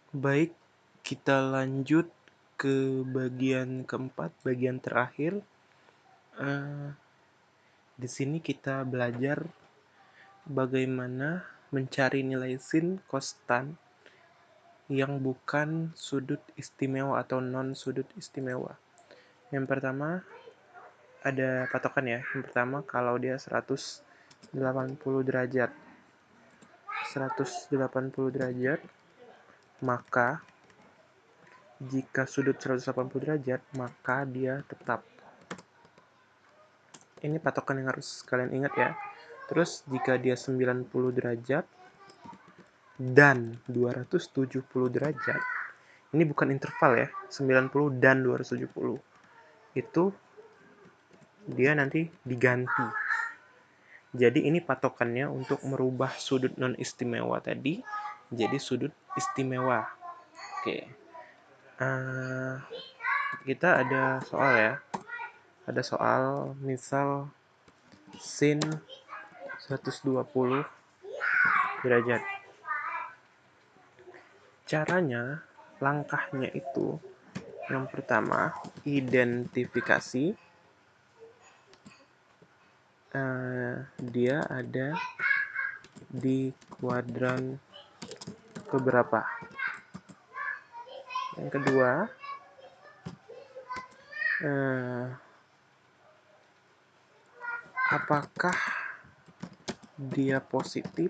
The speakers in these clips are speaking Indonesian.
Baik, kita lanjut ke bagian keempat, bagian terakhir. Eh, di sini kita belajar bagaimana mencari nilai sin konstan yang bukan sudut istimewa atau non sudut istimewa. Yang pertama ada patokan ya. Yang pertama kalau dia 180 derajat. 180 derajat, maka jika sudut 180 derajat, maka dia tetap. Ini patokan yang harus kalian ingat ya. Terus jika dia 90 derajat dan 270 derajat, ini bukan interval ya, 90 dan 270. Itu dia nanti diganti. Jadi ini patokannya untuk merubah sudut non istimewa tadi jadi sudut istimewa. Oke. Kita ada soal ya. Ada soal misal sin 120 derajat. Caranya, langkahnya itu yang pertama, identifikasi. Dia ada di kuadran keberapa. Yang kedua, apakah dia positif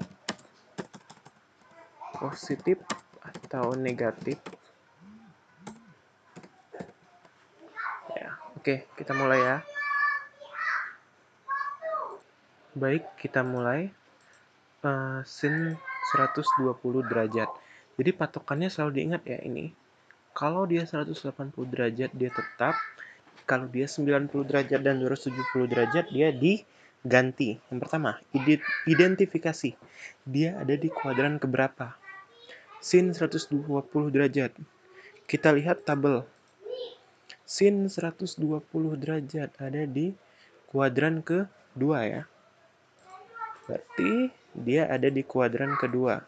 atau negatif. Ya, oke, kita mulai ya. Baik, kita mulai. Sin 120 derajat. Jadi patokannya selalu diingat ya ini. Kalau dia 180 derajat dia tetap. Kalau dia 90 derajat dan 270 derajat dia diganti. Yang pertama, identifikasi. Dia ada di kuadran keberapa? Sin 120 derajat. Kita lihat tabel. Sin 120 derajat ada di kuadran kedua ya. Berarti dia ada di kuadran kedua.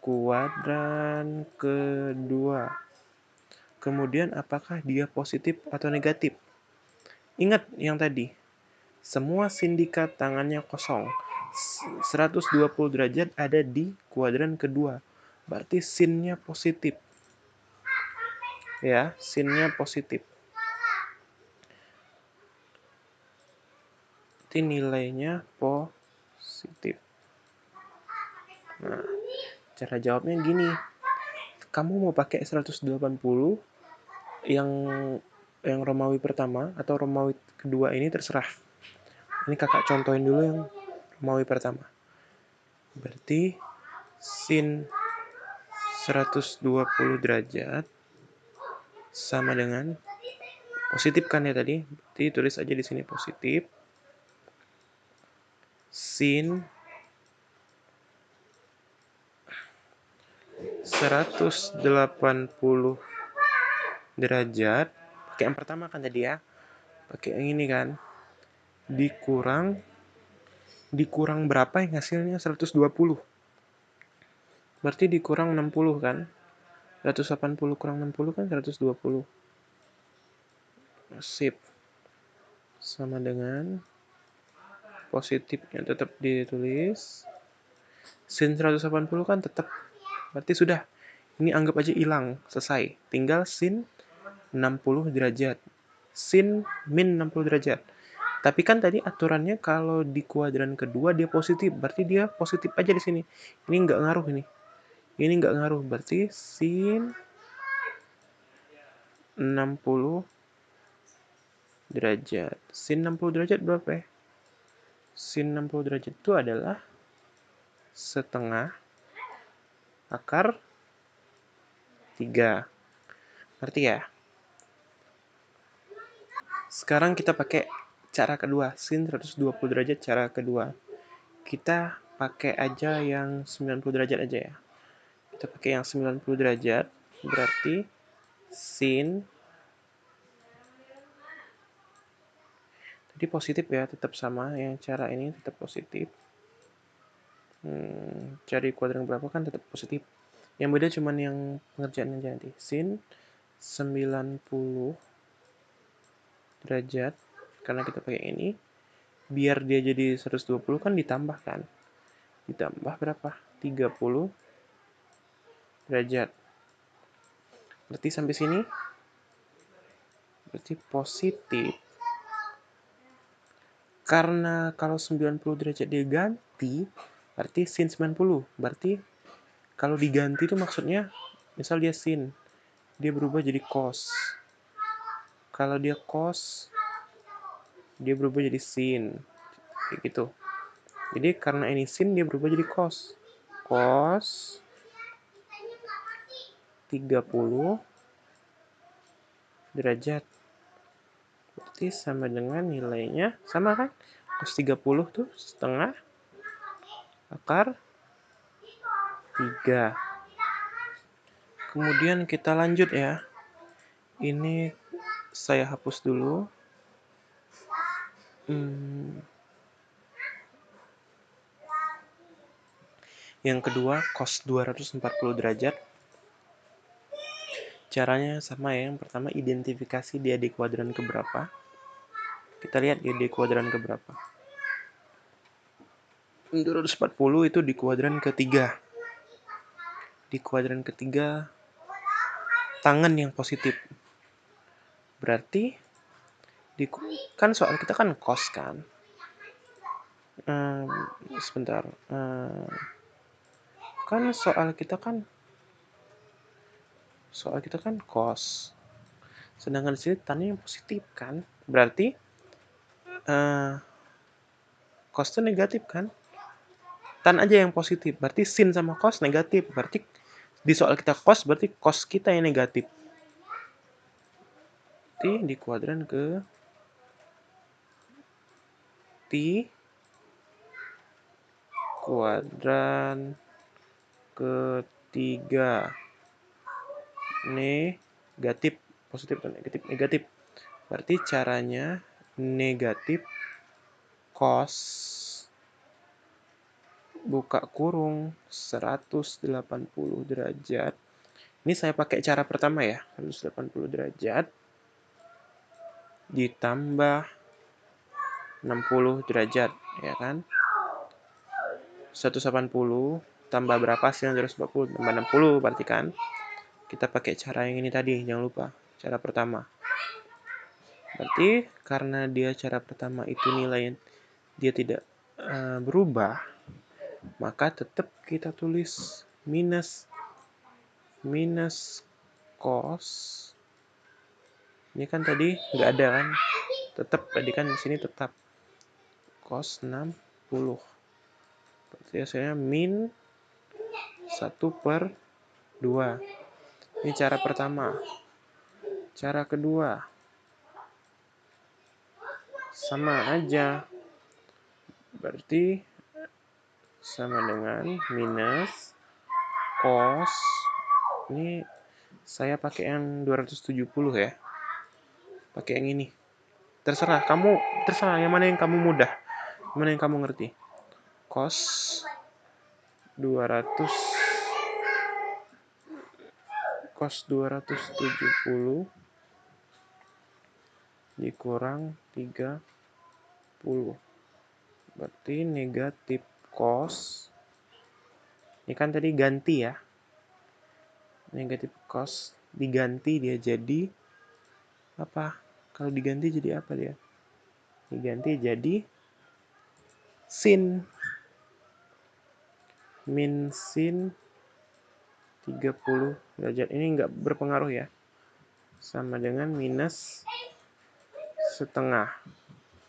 Kuadran kedua. Kemudian apakah dia positif atau negatif? Ingat yang tadi. Semua sindikat tangannya kosong. 120 derajat ada di kuadran kedua. Berarti sinnya positif. Ya, sinnya positif. Berarti nilainya positif. Nah, cara jawabnya gini. Kamu mau pakai 180 yang Romawi pertama atau Romawi kedua ini terserah. Ini kakak contohin dulu yang Romawi pertama. Berarti sin 120 derajat sama dengan positif kan ya tadi. Berarti tulis aja di sini positif. Sin 180 derajat pakai yang pertama kan tadi ya. Pakai yang ini kan. Dikurang berapa yang hasilnya 120. Berarti dikurang 60 kan. 180 kurang 60 kan 120. Sip. Sama dengan positifnya tetap ditulis. Sin 180 kan tetap. Berarti sudah. Ini anggap aja hilang. Selesai. Tinggal sin 60 derajat. Sin min 60 derajat. Tapi kan tadi aturannya kalau di kuadran kedua dia positif. Berarti dia positif aja di sini. Ini nggak ngaruh ini. Ini nggak ngaruh. Berarti sin 60 derajat. Sin 60 derajat berapa ya? Sin 60 derajat itu adalah setengah akar 3. Ngerti ya? Sekarang kita pakai cara kedua. Sin 120 derajat cara kedua. Kita pakai aja yang 90 derajat aja ya. Kita pakai yang 90 derajat. Berarti sin tadi positif ya. Tetap sama. Yang cara ini tetap positif. Cari kuadran berapa kan tetap positif. Yang beda cuman yang pengerjaan aja nanti. Sin 90 derajat, karena kita pakai ini, biar dia jadi 120 kan ditambahkan. Ditambah berapa? 30 derajat. Berarti sampai sini berarti positif. Karena kalau 90 derajat dia ganti, berarti sin 90. Berarti kalau diganti itu maksudnya, misal dia sin, dia berubah jadi cos. Kalau dia cos, dia berubah jadi sin. Kayak gitu. Jadi karena ini sin, dia berubah jadi cos. Cos 30 derajat. Berarti sama dengan nilainya, sama kan? Cos 30 tuh setengah akar 3. Kemudian kita lanjut ya. Ini saya hapus dulu. Yang kedua, cos 240 derajat. Caranya sama ya. Yang pertama, identifikasi dia di kuadran keberapa. Kita lihat dia di kuadran keberapa. 240 itu di kuadran ketiga. Di kuadran ketiga, tangan yang positif. Berarti, kan soal kita kan cos kan. Sebentar. Kan soal kita kan cos. Sedangkan di sini tannya yang positif kan. Berarti cos itu negatif kan. Tan aja yang positif. Berarti sin sama cos negatif. Berarti di soal kita cos, berarti cos kita yang negatif. Berarti di kuadran kuadran ketiga negatif, positif atau negatif? Negatif. Berarti caranya negatif cos buka kurung 180 derajat. Ini saya pakai cara pertama ya, 180 derajat ditambah 60 derajat, ya kan? 180 tambah berapa sih? 180 tambah 60 berarti kan? Kita pakai cara yang ini tadi, jangan lupa. Cara pertama. Berarti karena dia cara pertama itu nilai dia tidak berubah, maka tetap kita tulis minus cos. Ini kan tadi nggak ada kan? Tetap tadi kan di sini tetap cos 60. Berarti hasilnya min 1/2. Ini cara pertama. Cara kedua sama aja. Berarti sama dengan minus cos. Ini saya pakai yang 270 ya. Pakai yang ini. Terserah yang mana yang kamu mudah. Mana yang kamu ngerti. Cos 270 dikurang 30. Berarti negatif cos. Ini kan tadi ganti ya. Negatif cos diganti dia jadi apa? Kalau diganti jadi apa dia? Diganti jadi sin. Min sin 30 derajat. Ini nggak berpengaruh ya. Sama dengan minus setengah.